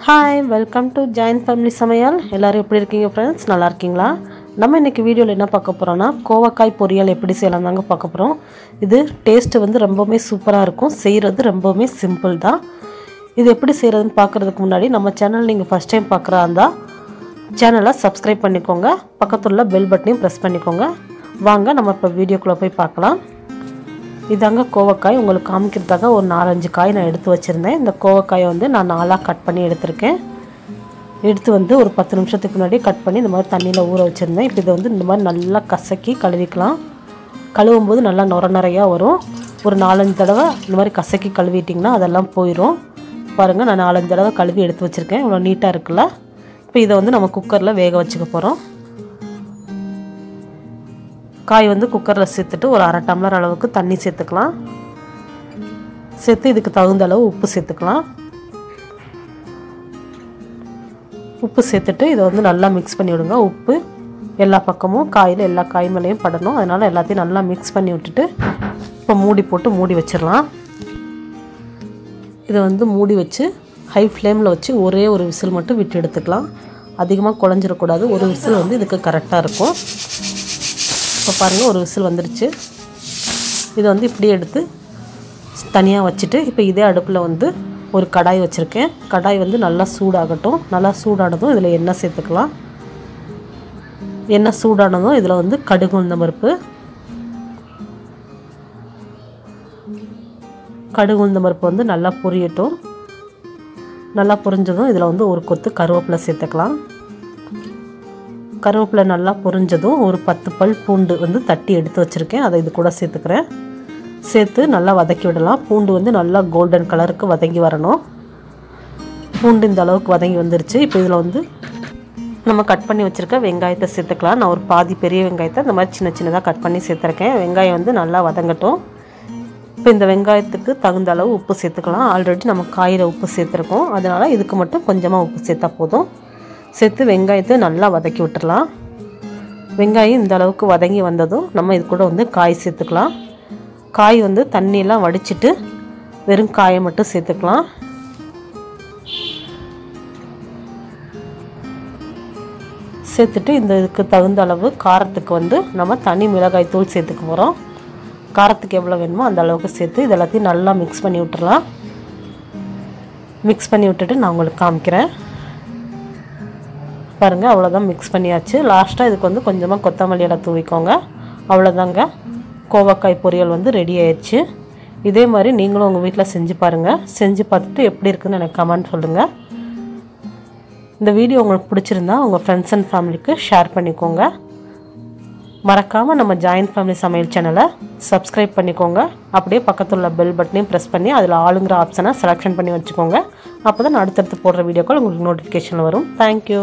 Hi, welcome to Jointfamily samayal. எல்லாரும் எப்படி இருக்கீங்க फ्रेंड्स? நல்லா இருக்கீங்களா? நம்ம இன்னைக்கு வீடியோல என்ன பார்க்க போறோம்னா கோவக்காய் பொரியல் எப்படி செய்யலாம்ங்க பார்க்க போறோம். இது டேஸ்ட் வந்து ரொம்பவே சூப்பரா இருக்கும். செய்யிறது ரொம்பவே சிம்பிள் தான். இது எப்படி செய்யிறதுன்னு பார்க்கிறதுக்கு முன்னாடி நம்ம சேனல் நீங்க ஃபர்ஸ்ட் டைம் பார்க்கறாந்தா சேனலை Subscribe பண்ணிக்கோங்க. பக்கத்துல உள்ள பெல் பட்டனையும் பிரஸ் பண்ணிக்கோங்க. வாங்க நம்ம இப்ப வீடியோக்குள்ள போய் பார்க்கலாம். இதாங்க கோவக்காய் உங்களுக்கு காமிக்கிறதுக்காக ஒரு 4-5 காய் நான் எடுத்து வச்சிருந்தேன். இந்த கோவக்காயை வந்து நான் நாலா கட் பண்ணி எடுத்துர்க்கேன். எடுத்து வந்து ஒரு 10 நிமிஷத்துக்கு முன்னாடி கட் பண்ணி இந்த மாதிரி தண்ணில ஊற வச்சிருந்தேன். இப்போ இது வந்து இந்த மாதிரி நல்லா கசக்கி கழுவிக்கலாம். கழுவும்போது நல்லா நொர வரும். ஒரு 4-5 தடவை இந்த மாதிரி கசக்கி கழுவிட்டீங்கன்னா அதெல்லாம் போயிடும். பாருங்க நான் 4-5 தடவை கழுவி எடுத்து வச்சிருக்கேன். இவ்வளவு நீட்டா இருக்குல. இப்போ இத வந்து நம்ம குக்கர்ல வேக வச்சுக்க போறோம். காய் வந்து குக்கர்ல சேர்த்துட்டு ஒரு 1/2 டம்ளர் அளவுக்கு தண்ணி சேர்த்துக்கலாம். சேர்த்து இதுக்கு தகுந்த அளவு உப்பு சேர்த்துக்கலாம். உப்பு சேர்த்துட்டு இத வந்து நல்லா mix பண்ணி விடுங்க. உப்பு எல்லா பக்கமும் காயில எல்லா காய் மேலயும் படணும். அதனால எல்லாத்தையும் நல்லா mix பண்ணி விட்டுட்டு இப்ப மூடி போட்டு மூடி வச்சிரலாம். இத வந்து மூடி வச்சு ஹை ஃப்ளேம்ல வச்சு ஒரே ஒரு விசில் மட்டும் விட்டு எடுத்துக்கலாம். அதிகமா குழஞ்சிர கூடாது. ஒரு விசில் வந்து இதுக்கு கரெக்ட்டா இருக்கும். இப்போ பாருங்க ஒரு விசில் வந்துருச்சு. இத வந்து இப்படி எடுத்து தனியா வச்சிட்டு இப்போ இதே அடுப்புல வந்து ஒரு கடாய் வச்சிருக்கேன். கடாய் வந்து நல்லா சூடாகட்டும். நல்லா சூடானதும் இதுல எண்ணெய் சேர்த்துக்கலாம். எண்ணெய் சூடானதும் இதுல வந்து கடுகு உளுந்தம் பருப்பு வந்து நல்லா பொரியட்டும். நல்லா பொரிஞ்சதும் இதுல வந்து ஒரு கொத்து கருவேப்பிலை சேர்த்துக்கலாம். கருவேப்பிலை நல்லா பொரிஞ்சதும் ஒரு 10 பல் பூண்டு வந்து தட்டி எடுத்து வச்சிருக்கேன். அதை இது கூட சேர்த்துக்கிறேன். சேர்த்து நல்லா வதக்கி விடலாம். பூண்டு வந்து நல்லா கோல்டன் கலருக்கு வதங்கி வரணும். பூண்டு இந்த அளவுக்கு வதங்கி வந்துருச்சு. இப்போ இதுல வந்து நம்ம கட் பண்ணி வச்சிருக்க வெங்காயத்தை சேர்த்துக்கலாம். நான் ஒரு பாதி பெரிய வெங்காயத்தை இந்த மாதிரி சின்னதா கட் பண்ணி சேர்த்திருக்கேன். வெங்காயம் வந்து நல்லா வதங்கட்டும். இப்போ இந்த வெங்காயத்துக்கு தகுந்த அளவு உப்பு சேர்த்துக்கலாம். ஆல்ரெடி நம்ம காயில உப்பு சேர்த்திருக்கோம். அதனால இதுக்கு மட்டும் கொஞ்சமா உப்பு சேர்த்தா போதும். சேர்த்து வெங்காயத்தை நல்லா வதக்கி விட்டுறலாம். வெங்காயம் இந்த அளவுக்கு வதங்கி வந்ததும் நம்ம இது கூட வந்து காய் சேர்த்துக்கலாம். காய் வந்து தண்ணி எல்லாம் வடிச்சிட்டு வெறும் காயை மட்டும் சேர்த்துக்கலாம். சேர்த்துட்டு இந்த இதுக்கு தகுந்த அளவு காரத்துக்கு வந்து நம்ம தனி மிளகாய் தூள் சேர்த்துக்க போறோம். காரத்துக்கு எவ்வளவு வேணுமோ அந்த அளவுக்கு சேர்த்து இதெல்லாம் நல்லா mix பண்ணி விட்டுறலாம். mix பண்ணி விட்டுட்டு நான் உங்களுக்கு காமிக்கிறேன். பாருங்க அவ்வளவுதான் mix பண்ணியாச்சு. லாஸ்டா இதுக்கு வந்து கொஞ்சமா கொத்தமல்லி இலை தூவிக்கோங்க. அவ்வளவுதாங்க கோவக்காய் பொரியல் வந்து ரெடி ஆயிருச்சு. இதே மாதிரி நீங்களும் உங்க வீட்ல செஞ்சு பாருங்க. செஞ்சு பார்த்துட்டு எப்படி இருக்குன்னு எனக்கு கமெண்ட் சொல்லுங்க. இந்த வீடியோ உங்களுக்கு பிடிச்சிருந்தா உங்க फ्रेंड्स and ஃபேமிலிக்கு ஷேர் பண்ணிக்கோங்க. மறக்காம நம்ம ஜாயின்ட் ஃபேமிலி சமையல் சேனலை Subscribe பண்ணிக்கோங்க. அப்படியே பக்கத்துல உள்ள பெல் பட்டனையும் பிரஸ் பண்ணி அதுல ஆளுங்கற ஆப்ஷனை செலக்ஷன் பண்ணி வச்சுக்கோங்க. அப்பதான் அடுத்தடுத்து போடுற வீடியோக்கள் உங்களுக்கு நோட்டிஃபிகேஷன் வரும். Thank you.